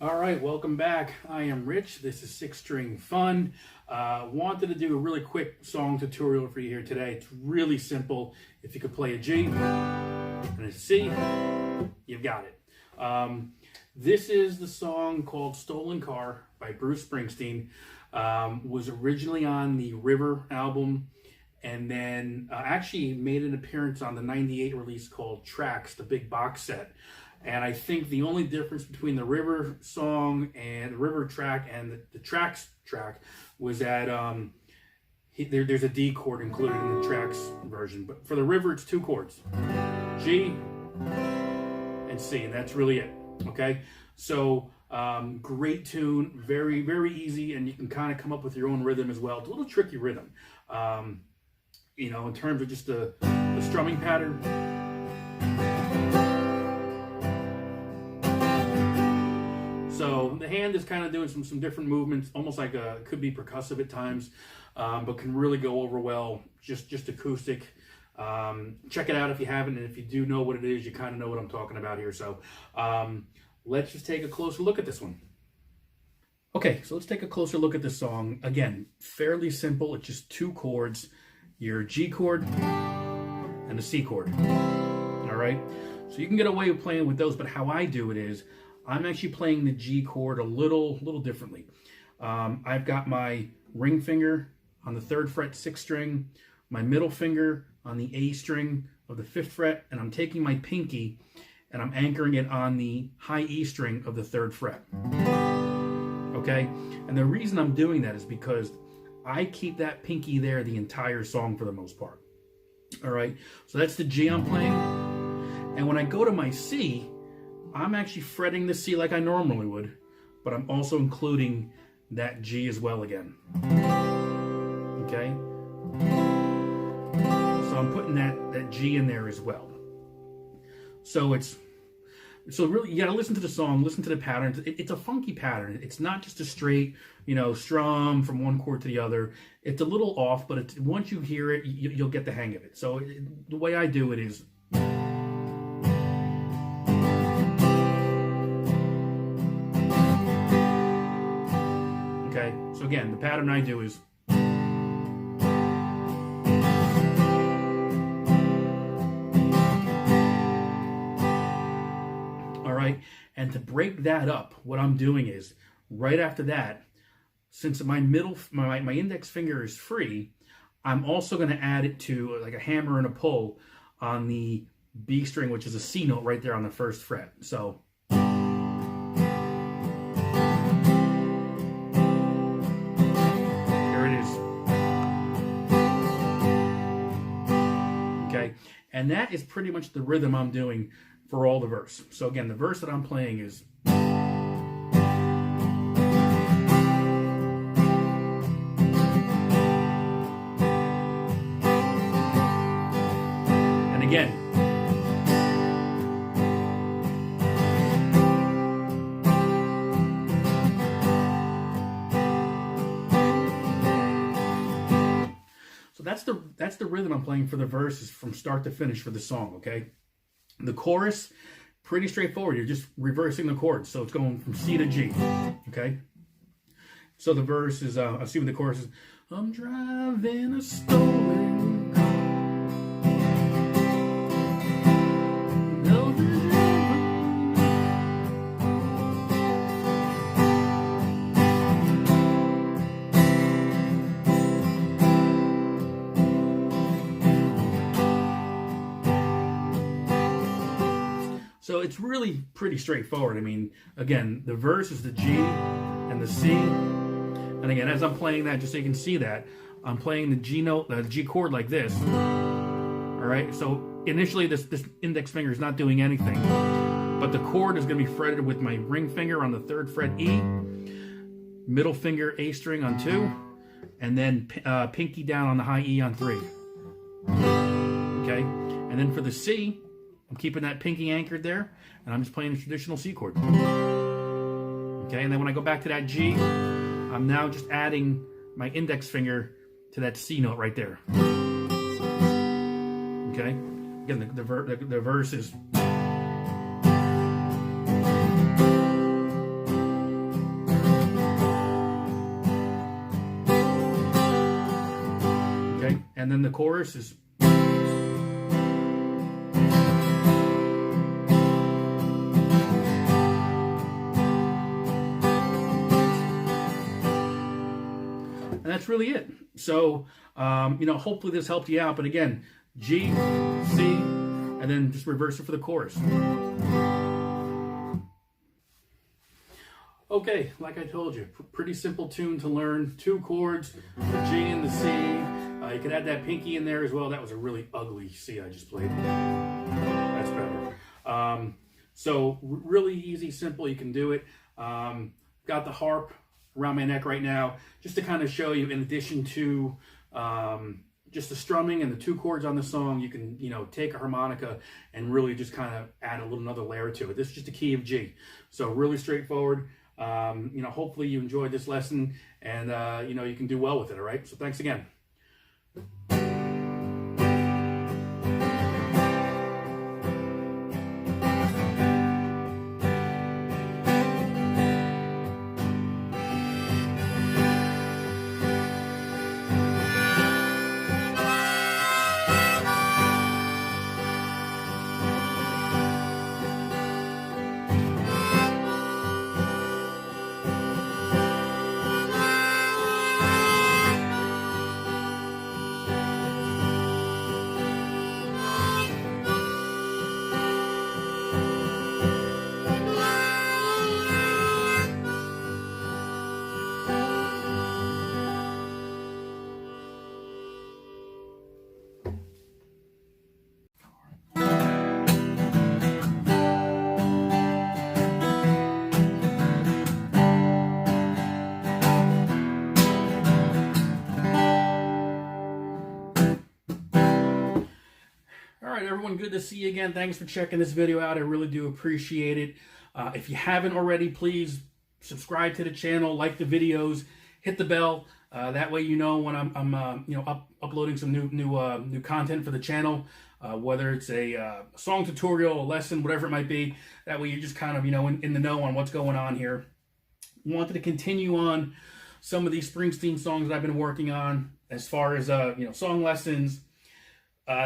All right, welcome back. I am Rich. This is Six String Fun. Wanted to do a really quick song tutorial for you here today. It's really simple. If you could play a G and a C, you've got it. This is the song called Stolen Car by Bruce Springsteen. Was originally on the River album, and then actually made an appearance on the '98 release called Tracks, the big box set. And I think the only difference between the River song and the River track and the Tracks track was that there's a D chord included in the Tracks version. But for the River, it's two chords, G and C, and that's really it. Okay, so great tune, very, very easy, and you can kind of come up with your own rhythm as well. It's a little tricky rhythm, you know, in terms of just the strumming pattern. So the hand is kind of doing some different movements, almost like could be percussive at times, but can really go over well, just acoustic. Check it out if you haven't, and if you do know what it is, you kind of know what I'm talking about here. So let's just take a closer look at this one. Okay, so let's take a closer look at this song. Again, fairly simple. It's just two chords, your G chord and the C chord. All right, so you can get away with playing with those, but how I do it is I'm actually playing the G chord a little differently. I've got my ring finger on the 3rd fret 6th string, my middle finger on the A string of the 5th fret, and I'm taking my pinky and I'm anchoring it on the high E string of the 3rd fret. Okay? And the reason I'm doing that is because I keep that pinky there the entire song for the most part. All right? So that's the G I'm playing. And when I go to my C, I'm actually fretting the C like I normally would, but I'm also including that G as well again. Okay? So I'm putting that G in there as well. So really, you gotta listen to the song, listen to the patterns. It's a funky pattern. It's not just a straight, you know, strum from one chord to the other. It's a little off, but once you hear it, you'll get the hang of it. So the way I do it is, okay, so again, the pattern I do is, all right, and to break that up, what I'm doing is, right after that, since my index finger is free, I'm also going to add it to like a hammer and a pull on the B string, which is a C note right there on the 1st fret. So and that is pretty much the rhythm I'm doing for all the verse. So again, the verse that I'm playing is, and again, so that's the rhythm I'm playing for the verses from start to finish for the song, okay? The chorus, pretty straightforward. You're just reversing the chords. So it's going from C to G, okay? So the verse is, I'll see what the chorus is. I'm driving a stolen car. So it's really pretty straightforward. I mean, again, the verse is the G and the C. And again, as I'm playing that, just so you can see that, I'm playing the G note, the G chord like this. All right, so initially this index finger is not doing anything, but the chord is going to be fretted with my ring finger on the 3rd fret E, middle finger A string on 2, and then pinky down on the high E on 3. Okay, and then for the C, I'm keeping that pinky anchored there, and I'm just playing the traditional C chord. Okay, and then when I go back to that G, I'm now just adding my index finger to that C note right there. Okay, again, the verse is, and then the chorus is. And that's really it. So, hopefully this helped you out. But again, G, C, and then just reverse it for the chorus. Okay, like I told you, pretty simple tune to learn. 2 chords, the G and the C. You could add that pinky in there as well. That was a really ugly C I just played. That's better. So really easy, simple. You can do it. Got the harp around my neck right now, just to kind of show you, in addition to just the strumming and the 2 chords on the song, you can, take a harmonica and really just kind of add another layer to it. This is just a key of G. So really straightforward. Hopefully you enjoyed this lesson, and, you can do well with it, all right? So thanks again. Everyone, good to see you again. Thanks for checking this video out. I really do appreciate it. If you haven't already, please subscribe to the channel, like the videos, hit the bell. That way you know when I'm uploading some new content for the channel, whether it's a song tutorial, a lesson, whatever it might be. That way you're just kind of in the know on what's going on here. Wanted to continue on some of these Springsteen songs that I've been working on as far as song lessons.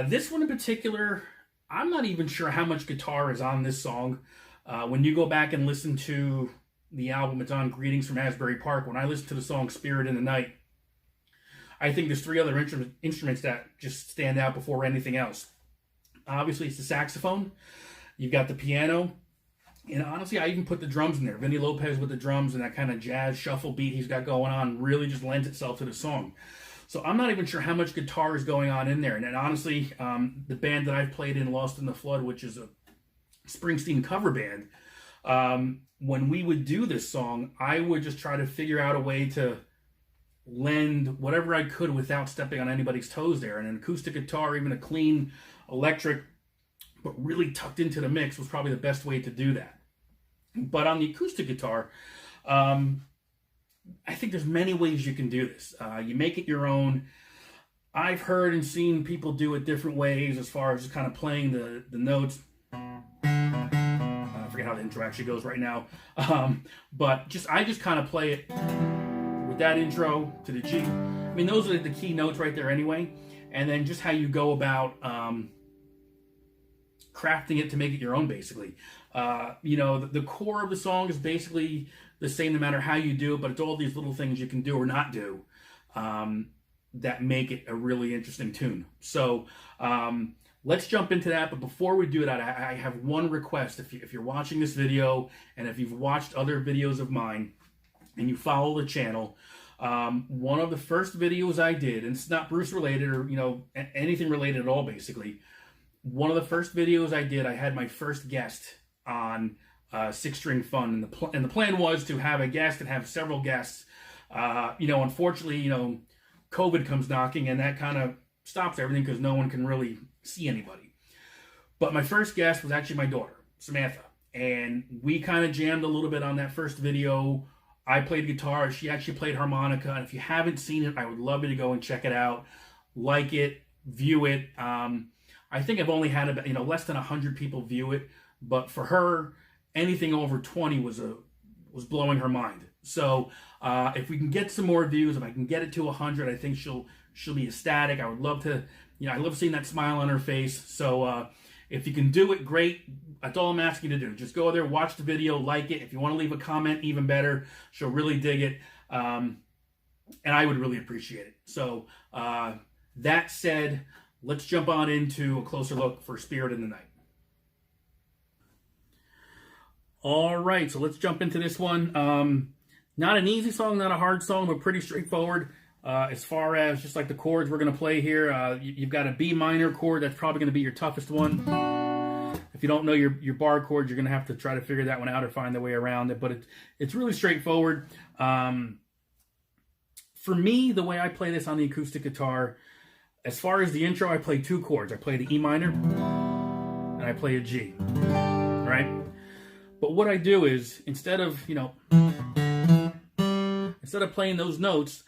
This one in particular, I'm not even sure how much guitar is on this song. When you go back and listen to the album it's on, Greetings from Asbury Park, when I listen to the song Spirit in the Night, I think there's 3 other instruments that just stand out before anything else. Obviously, it's the saxophone. You've got the piano. And honestly, I even put the drums in there. Vinny Lopez with the drums and that kind of jazz shuffle beat he's got going on really just lends itself to the song. So I'm not even sure how much guitar is going on in there. And then honestly, the band that I've played in, Lost in the Flood, which is a Springsteen cover band, when we would do this song, I would just try to figure out a way to lend whatever I could without stepping on anybody's toes there. And an acoustic guitar, even a clean electric, but really tucked into the mix, was probably the best way to do that. But on the acoustic guitar, I think there's many ways you can do this. You make it your own. I've heard and seen people do it different ways as far as just kind of playing the notes. I forget how the intro actually goes right now. But I just kind of play it with that intro to the G. I mean, those are the key notes right there anyway. And then just how you go about crafting it to make it your own, basically. The core of the song is basically the same no matter how you do it, but it's all these little things you can do or not do that make it a really interesting tune. So let's jump into that. But before we do that, I have one request. If you're watching this video and if you've watched other videos of mine and you follow the channel, one of the first videos I did, and it's not Bruce related or anything related at all, basically. One of the first videos I did, I had my first guest on 6-String Fun, and the plan was to have a guest and have several guests. Unfortunately, COVID comes knocking, and that kind of stops everything because no one can really see anybody. But my first guest was actually my daughter, Samantha, and we kind of jammed a little bit on that first video. I played guitar, she actually played harmonica, and if you haven't seen it, I would love you to go and check it out, like it, view it. I think I've only had about less than 100 people view it, but for her, anything over 20 was blowing her mind. So if we can get some more views, if I can get it to 100, I think she'll She'll be ecstatic. I would love to, I love seeing that smile on her face. So if you can do it, great. That's all I'm asking you to do. Just go there, watch the video, like it. If you want to leave a comment, even better. She'll really dig it. And I would really appreciate it. So that said, let's jump on into a closer look for Spirit in the Night. All right, so let's jump into this one. Not an easy song, not a hard song, but pretty straightforward. As far as just like the chords we're going to play here, you've got a B minor chord. That's probably going to be your toughest one. If you don't know your bar chords, you're going to have to try to figure that one out or find the way around it. But it's really straightforward. For me, the way I play this on the acoustic guitar, as far as the intro, I play 2 chords. I play the E minor and I play a G, right? But what I do is, instead of playing those notes,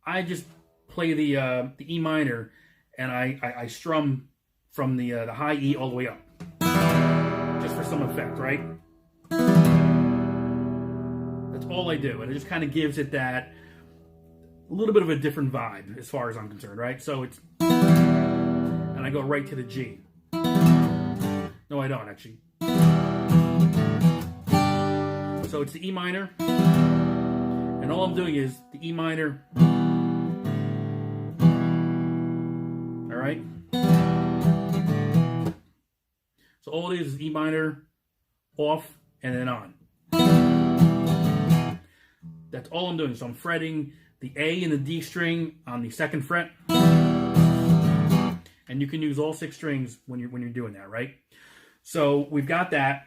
I just play the E minor, and I strum from the high E all the way up, just for some effect, right? That's all I do, and it just kind of gives it that a little bit of a different vibe as far as I'm concerned, right? So it's, and I go right to the G. No, I don't actually. So it's the E minor, and all I'm doing is the E minor. All right. So all it is E minor, off, and then on. That's all I'm doing. So I'm fretting the A and the D string on the 2nd fret, and you can use all 6 strings when you're doing that, right? So we've got that.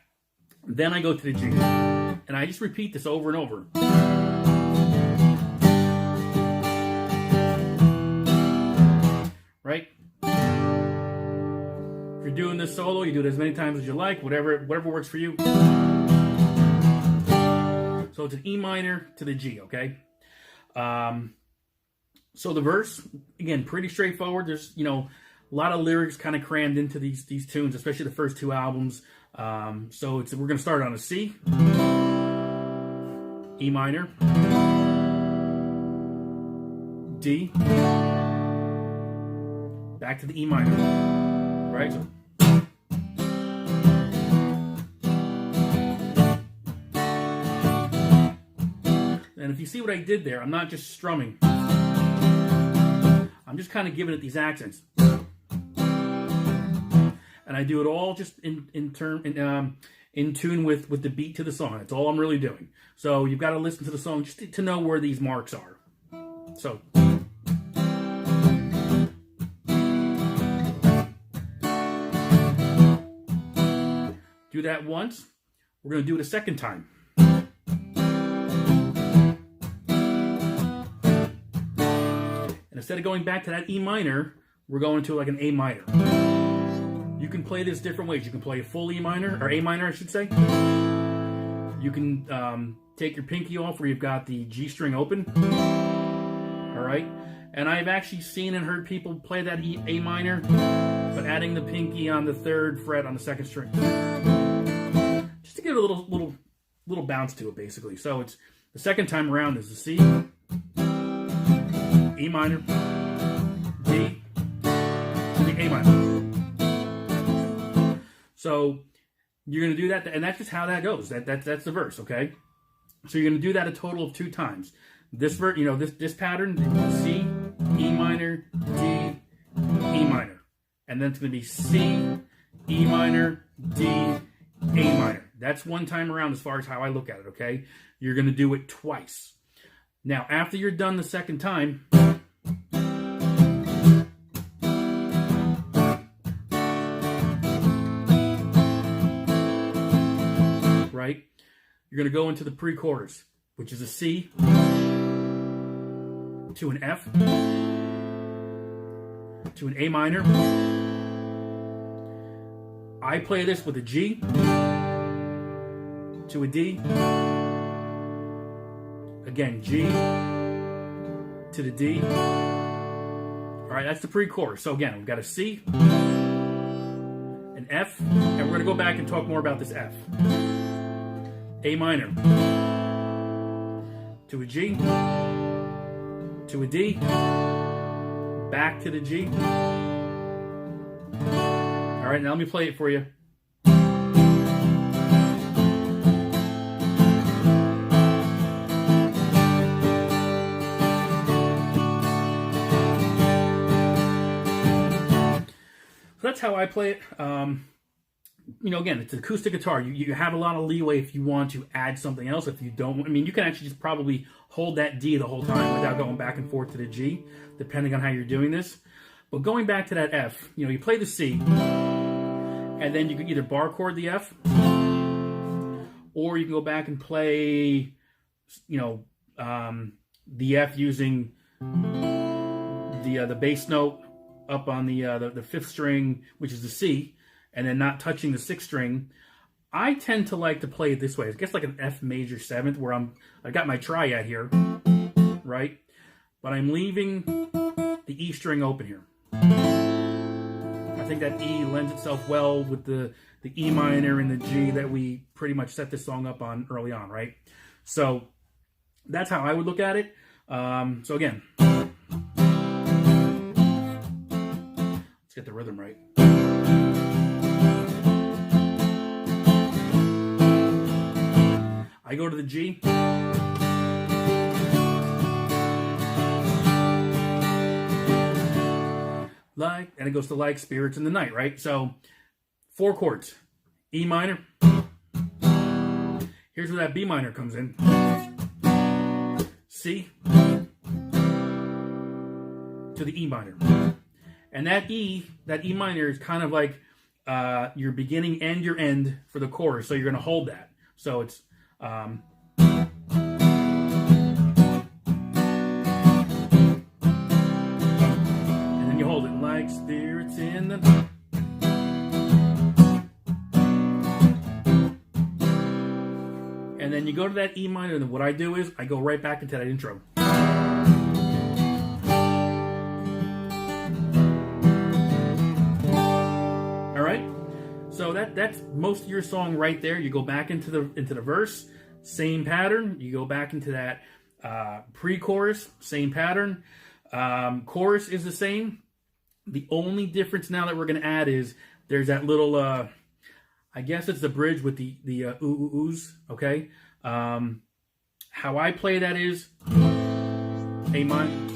Then I go to the G, and I just repeat this over and over. Right? If you're doing this solo, you do it as many times as you like, whatever works for you. So it's an E minor to the G, okay? So the verse, again, pretty straightforward. There's, a lot of lyrics kind of crammed into these tunes, especially the first 2 albums. So we're going to start on a C, E minor, D, back to the E minor, right? So, and if you see what I did there, I'm not just strumming. I'm just kind of giving it these accents. And I do it all just in tune with the beat to the song. That's all I'm really doing. So you've got to listen to the song just to know where these marks are. So. Do that once. We're going to do it a second time. And instead of going back to that E minor, we're going to like an A minor. You can play this different ways. You can play a full E minor, or A minor, I should say. You can take your pinky off where you've got the G string open. All right? And I've actually seen and heard people play that A minor, but adding the pinky on the 3rd fret on the 2nd string. Just to give it a little bounce to it, basically. So it's the second time around is the C, E minor, D, to the A minor. So you're going to do that, and that's just how that goes. That's the verse, okay? So you're going to do that a total of 2 times. This verse, this pattern, C, E minor, D, E minor, and then it's going to be C, E minor, D, A minor. That's 1 time around as far as how I look at it, okay? You're going to do it twice. Now, after you're done the 2nd time, right? You're going to go into the pre-chorus, which is a C to an F to an A minor. I play this with a G to a D. Again, G to the D. All right, that's the pre-chorus. So again, we've got a C, an F, and we're going to go back and talk more about this F. A minor to a G to a D, back to the G. All right, now let me play it for you. So that's how I play it. You know, again, it's an acoustic guitar. You have a lot of leeway if you want to add something else. If you don't, I mean, you can actually just probably hold that D the whole time without going back and forth to the G, depending on how you're doing this. But going back to that F, you know, you play the C, and then you can either bar chord the F, or you can go back and play, you know, the F using the bass note up on the fifth string, which is the C, and then not touching the sixth string. I tend to like to play it this way. I guess like an F major seventh, where I got my triad here, right? But I'm leaving the E string open here. I think that E lends itself well with the E minor and the G that we pretty much set this song up on early on, right? So that's how I would look at it. So again, let's get the rhythm right. I go to the G. Like, and it goes to like spirits in the night, right? So 4 chords. E minor. Here's where that B minor comes in. C to the E minor. And that E minor is kind of like your beginning and your end for the chorus. So you're going to hold that. So it's and then you hold it like spirits in the... And then you go to that E minor, and what I do is I go right back into that intro. All right, so that's most of your song right there. You go back into the verse, same pattern. You go back into that pre-chorus, same pattern. Chorus is the same. The only difference now that we're going to add is there's that little, I guess it's the bridge with the oohs, okay? How I play that is A minor.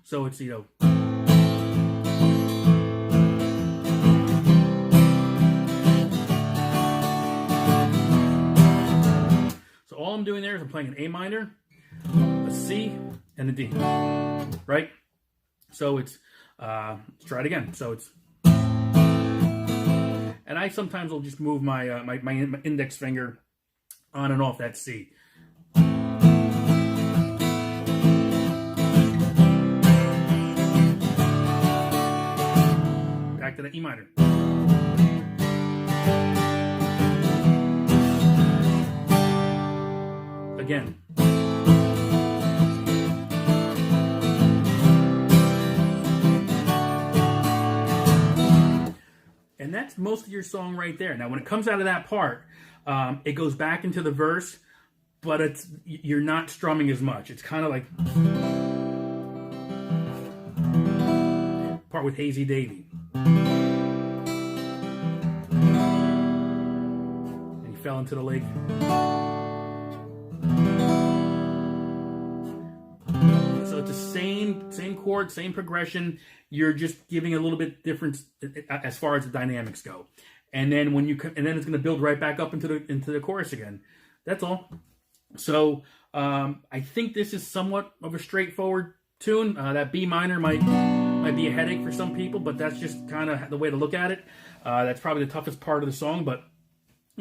So it's, you know, so all I'm doing there is I'm playing an A minor, a C, and a D, right? So it's, let's try it again. So it's, and I sometimes will just move my, my index finger on and off that C. Back to the E minor. Again. And that's most of your song right there. Now, when it comes out of that part, it goes back into the verse, but you're not strumming as much. It's kind of like part with Hazy Davy. And he fell into the lake. So it's the same chord, same progression. You're just giving a little bit difference as far as the dynamics go, and then when and then it's going to build right back up into the chorus again. That's all. So I think this is somewhat of a straightforward tune. That B minor might be a headache for some people, but that's just kind of the way to look at it. That's probably the toughest part of the song, but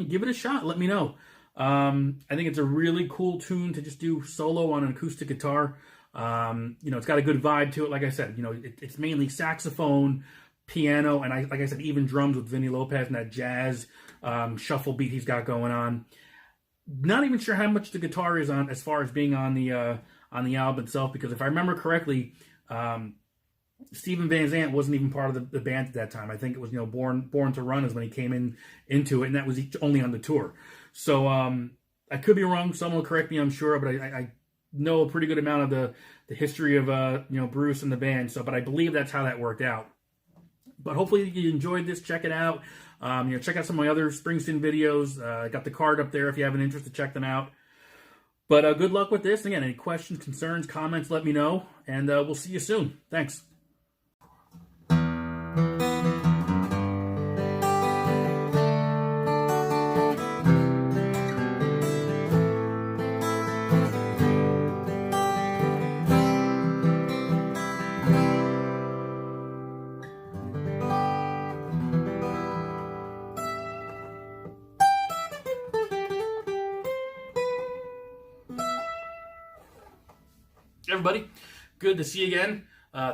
give it a shot. Let me know. I think it's a really cool tune to just do solo on an acoustic guitar. You know, it's got a good vibe to it. Like I said, you know, it's mainly saxophone, piano, and like I said, even drums with Vinny Lopez and that jazz shuffle beat he's got going on. Not even sure how much the guitar is on as far as being on the album itself, because if I remember correctly, Steven Van Zandt wasn't even part of the band at that time. I think it was, you know, Born to Run is when he came into it, and that was only on the tour. So I could be wrong. Someone will correct me, I'm sure, but I know a pretty good amount of the history of Bruce and the band. So, but I believe that's how that worked out. But hopefully you enjoyed this. Check it out. Check out some of my other Springsteen videos. I got the card up there if you have an interest to check them out. But good luck with this. Again, any questions, concerns, comments, let me know. And we'll see you soon. Thanks. Everybody, good to see you again.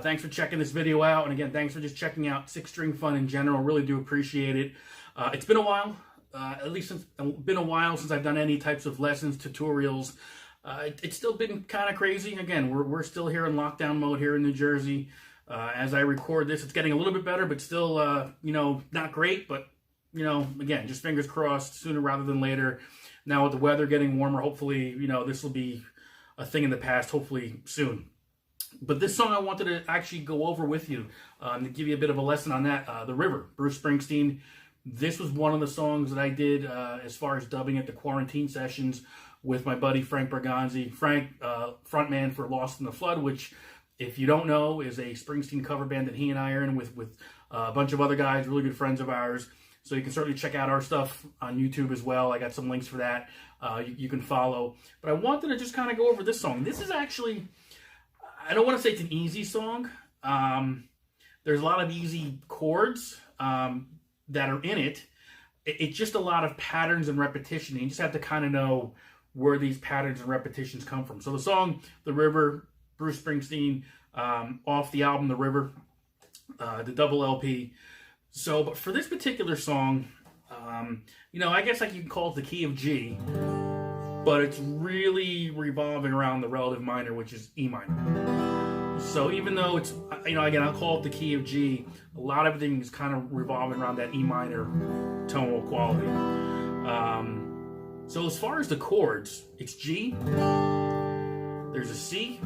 Thanks for checking this video out, and again, thanks for just checking out six-string fun in general. Really do appreciate it. It's been a while, been a while since I've done any types of lessons, tutorials. It's still been kind of crazy. Again, we're still here in lockdown mode here in New Jersey. As I record this, it's getting a little bit better, but still, not great. But again, just fingers crossed, sooner rather than later. Now with the weather getting warmer, hopefully, this will be a thing in the past, hopefully soon. But this song I wanted to actually go over with you to give you a bit of a lesson on that. The River, Bruce Springsteen. This was one of the songs that I did as far as dubbing at the quarantine sessions with my buddy Frank Berganzi. Frank, frontman for Lost in the Flood, which, if you don't know, is a Springsteen cover band that he and I are in with a bunch of other guys, really good friends of ours. So you can certainly check out our stuff on YouTube as well. I got some links for that. You can follow. But I wanted to just kind of go over this song. This is actually, I don't want to say it's an easy song. There's a lot of easy chords that are in it. It's just a lot of patterns and repetition. You just have to kind of know where these patterns and repetitions come from. So the song, The River, Bruce Springsteen, off the album The River, the double LP. So, but for this particular song, I guess you can call it the key of G, but it's really revolving around the relative minor, which is E minor. So even though it's, again, I'll call it the key of G, a lot of everything is kind of revolving around that E minor tonal quality. So as far as the chords, it's G, there's a C,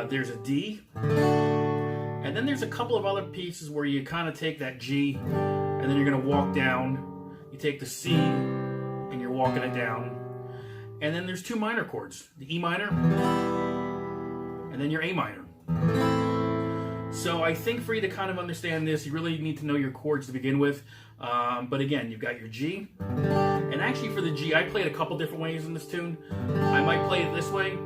there's a D, and then there's a couple of other pieces where you kind of take that G, and then you're going to walk down. You take the C, and you're walking it down. And then there's two minor chords, the E minor, and then your A minor. So I think for you to kind of understand this, you really need to know your chords to begin with. But again, you've got your G. And actually for the G, I played a couple different ways in this tune. I might play it this way,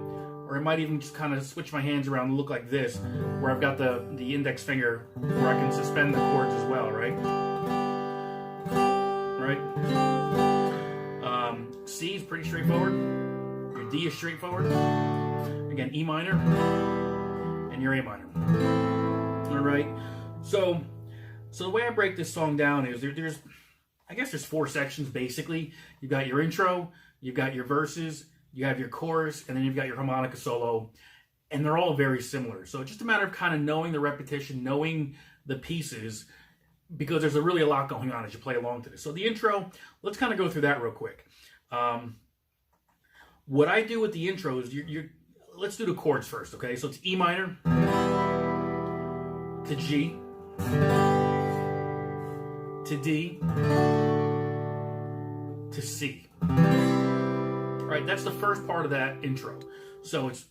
or I might even just kind of switch my hands around and look like this, where I've got the index finger where I can suspend the chords as well, right? C is pretty straightforward. Your D is straightforward. Again, E minor and your A minor. All right. So the way I break this song down is there's four sections basically. You've got your intro, you've got your verses, you have your chorus, and then you've got your harmonica solo, and they're all very similar. So it's just a matter of kind of knowing the repetition, knowing the pieces, because there's really a lot going on as you play along to this. So the intro, let's kind of go through that real quick. What I do with the intro is, let's do the chords first, okay? So it's E minor to G to D to C. All right, that's the first part of that intro. So it's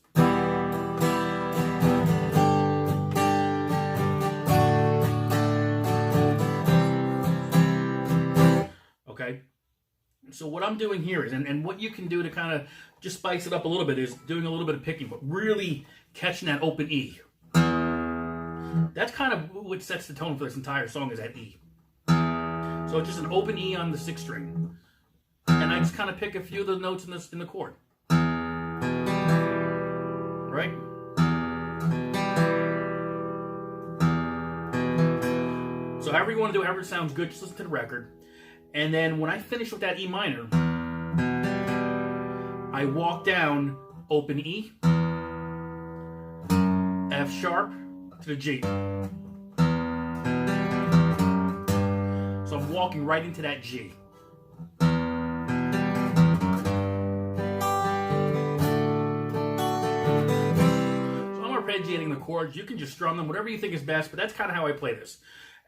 okay. So what I'm doing here is, and what you can do to kind of just spice it up a little bit, is doing a little bit of picking, but really catching that open E. That's kind of what sets the tone for this entire song, is that E. So it's just an open E on the sixth string. And I just kind of pick a few of the notes in the chord. Right? So however you want to do it, however it sounds good, just listen to the record. And then when I finish with that E minor, I walk down open E, F sharp to the G. So I'm walking right into that G. arpeggiating the chords. You can just strum them, whatever you think is best, but that's kind of how I play this.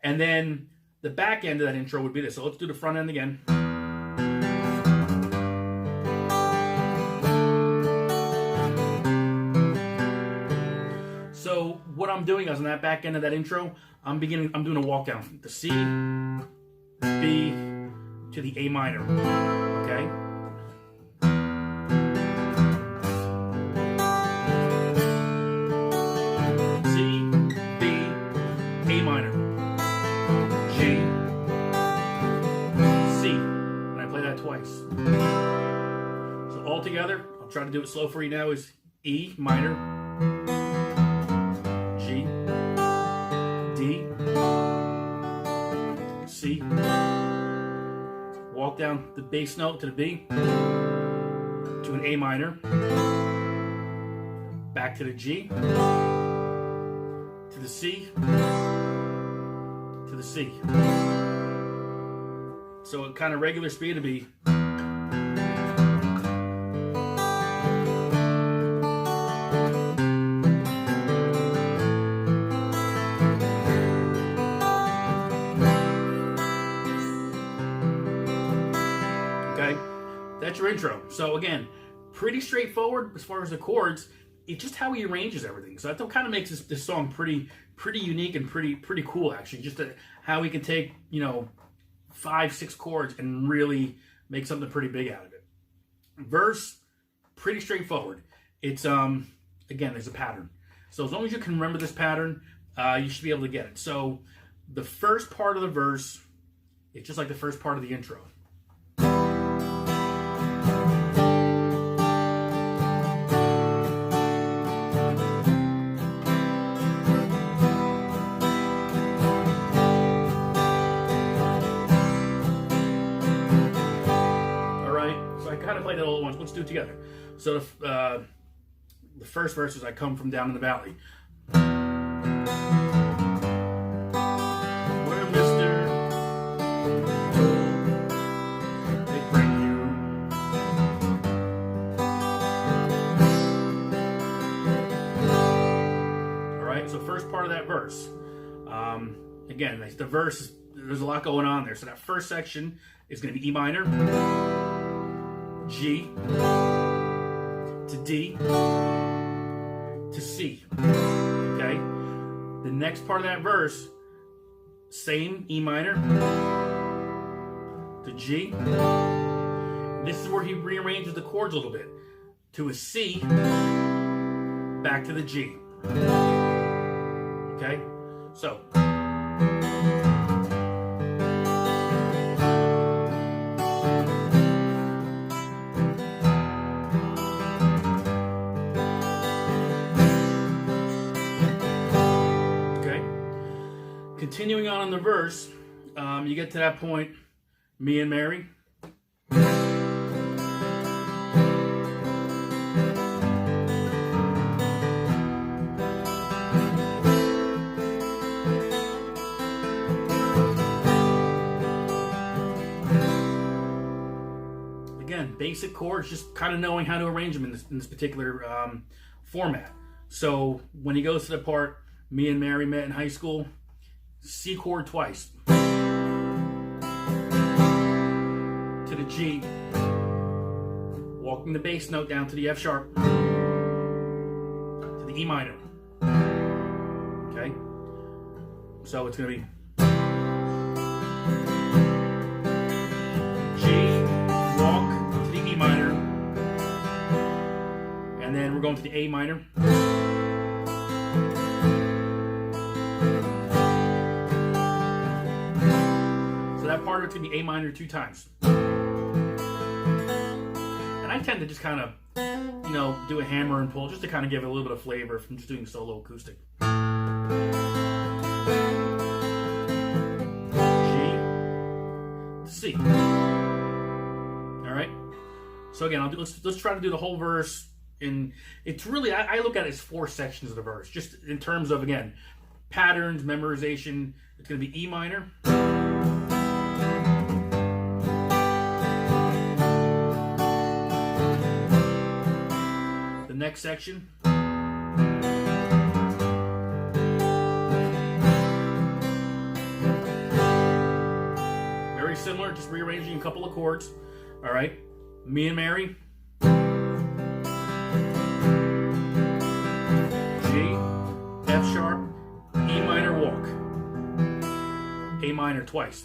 And then the back end of that intro would be this. So let's do the front end again. So what I'm doing is on that back end of that intro, I'm doing a walk down from the C, B, to the A minor, okay? C, B, A minor, G, C, and I play that twice. So all together, I'll try to do it slow for you now, is E minor, G, D, C, walk down the bass note to the B, to an A minor, back to the G, to the C, to the C. So at kind of regular speed it'd be. That's your intro. So again, pretty straightforward as far as the chords. It's just how he arranges everything. So that kind of makes this song pretty unique and pretty cool actually. Just how he can take 5-6 chords and really make something pretty big out of it. Verse, pretty straightforward. It's again, there's a pattern. So as long as you can remember this pattern, you should be able to get it. So the first part of the verse, it's just like the first part of the intro. Play that all at once. Let's do it together. So the first verse is I come from down in the valley. Where Mr. They bring you. Alright, so first part of that verse. Again, the verse, there's a lot going on there. So that first section is going to be E minor, G, to D, to C, okay? The next part of that verse, same E minor, to G. This is where he rearranges the chords a little bit. To a C, back to the G. Okay? So. Continuing on in the verse, you get to that point, me and Mary. Again, basic chords, just kind of knowing how to arrange them in this particular format. So when he goes to the part, me and Mary met in high school, C chord twice, to the G, walking the bass note down to the F sharp, to the E minor. Okay? So it's going to be G, walk to the E minor, and then we're going to the A minor. That part of it's going to be A minor 2 times. And I tend to just kind of, do a hammer and pull just to kind of give it a little bit of flavor from just doing solo acoustic. G, C. All right. So again, let's try to do the whole verse. And it's really, I look at it as 4 sections of the verse, just in terms of, again, patterns, memorization. It's going to be E minor. The next section, very similar, just rearranging a couple of chords. All right, Me and Mary, G, F sharp, E minor walk, A minor twice.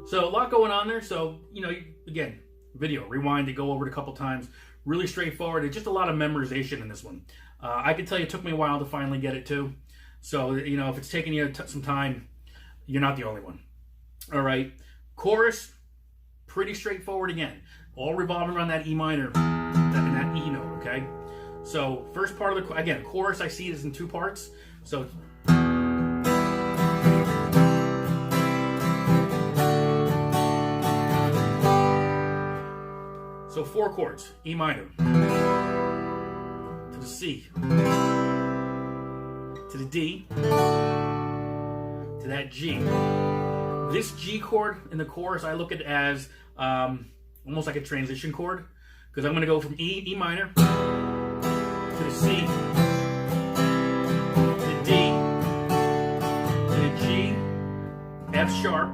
So a lot going on there. So, you know, again, video, rewind it, go over it a couple times. Really straightforward. It's just a lot of memorization in this one. I can tell you it took me a while to finally get it too. So, you know, if it's taking you some time, you're not the only one. All right. Chorus, pretty straightforward again. All revolving around that E minor and that E note, okay? So first part of the, again, chorus I see is in two parts. So four chords, E minor, to the C, to the D, to that G. This G chord in the chorus I look at as almost like a transition chord, because I'm going to go from E minor, to the C, to the D, to the G, F sharp,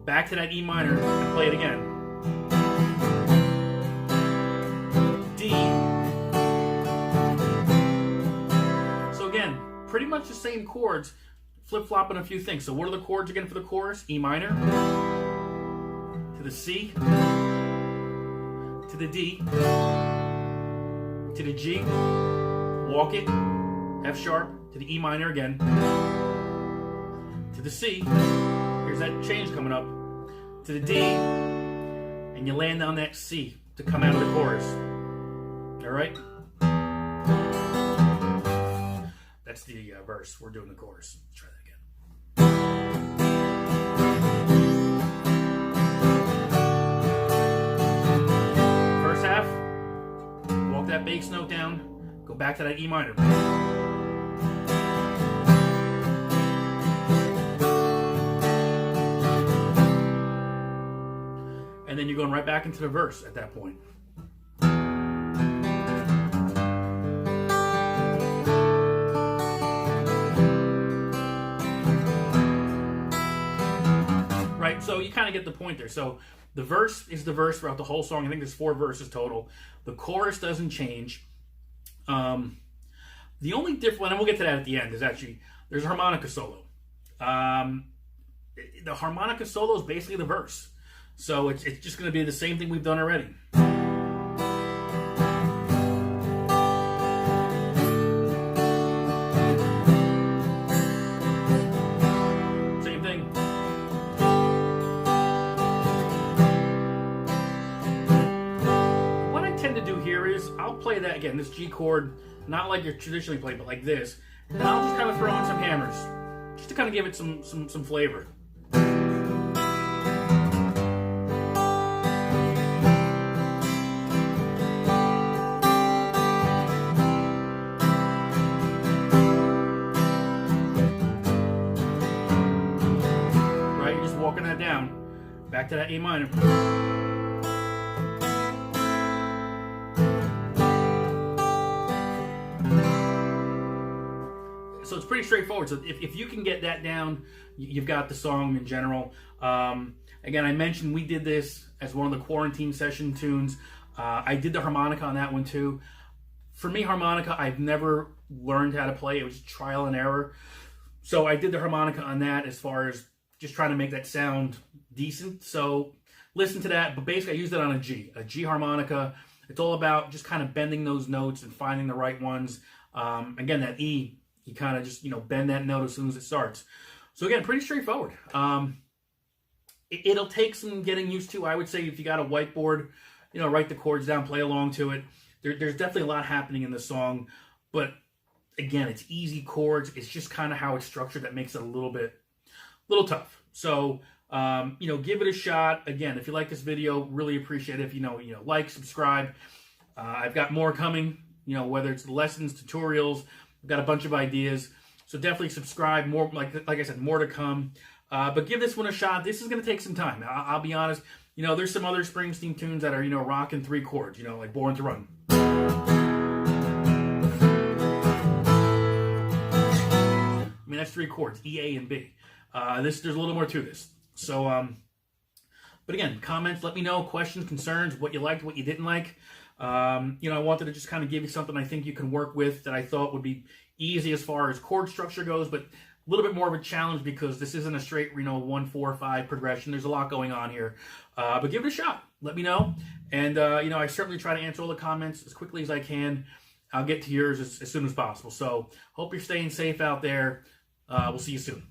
back to that E minor, and play it again. So again, pretty much the same chords, flip-flopping a few things. So what are the chords again for the chorus? E minor, to the C, to the D, to the G, walk it, F sharp, to the E minor again, to the C, here's that change coming up, to the D, and you land on that C to come out of the chorus. All right? That's the verse. We're doing the chorus. Let's try that again. First half, walk that bass note down, go back to that E minor. And then you're going right back into the verse at that point. Right, so you kind of get the point there. So the verse is the verse throughout the whole song. I think there's 4 verses total. The chorus doesn't change. The only difference, and we'll get to that at the end, is actually there's a harmonica solo. The harmonica solo is basically the verse. So it's just going to be the same thing we've done already. Same thing. What I tend to do here is I'll play that again, this G chord, not like you're traditionally played, but like this. And I'll just kind of throw in some hammers, just to kind of give it some flavor. Walking that down, back to that A minor. So it's pretty straightforward. So if you can get that down, you've got the song in general. Again, I mentioned we did this as one of the quarantine session tunes. I did the harmonica on that one too. For me, harmonica, I've never learned how to play. It was trial and error. So I did the harmonica on that as far as just trying to make that sound decent. So listen to that. But basically, I used it on a G harmonica. It's all about just kind of bending those notes and finding the right ones. Again, that E, you kind of just, bend that note as soon as it starts. So again, pretty straightforward. It'll take some getting used to. I would say if you got a whiteboard, write the chords down, play along to it. There's definitely a lot happening in the song. But again, it's easy chords. It's just kind of how it's structured that makes it a little tough. So, give it a shot. Again, if you like this video, really appreciate it if like, subscribe. I've got more coming, whether it's lessons, tutorials, I've got a bunch of ideas. So definitely subscribe. More, like I said, more to come. But give this one a shot. This is going to take some time. I'll be honest. There's some other Springsteen tunes that are, rocking 3 chords, like Born to Run. mean, that's 3 chords, E, A, and B. There's a little more to this. So, but again, comments, let me know, questions, concerns, what you liked, what you didn't like. I wanted to just kind of give you something I think you can work with that I thought would be easy as far as chord structure goes, but a little bit more of a challenge because this isn't a straight, 1, 4, 5 progression. There's a lot going on here. But give it a shot. Let me know. And, I certainly try to answer all the comments as quickly as I can. I'll get to yours as soon as possible. So hope you're staying safe out there. We'll see you soon.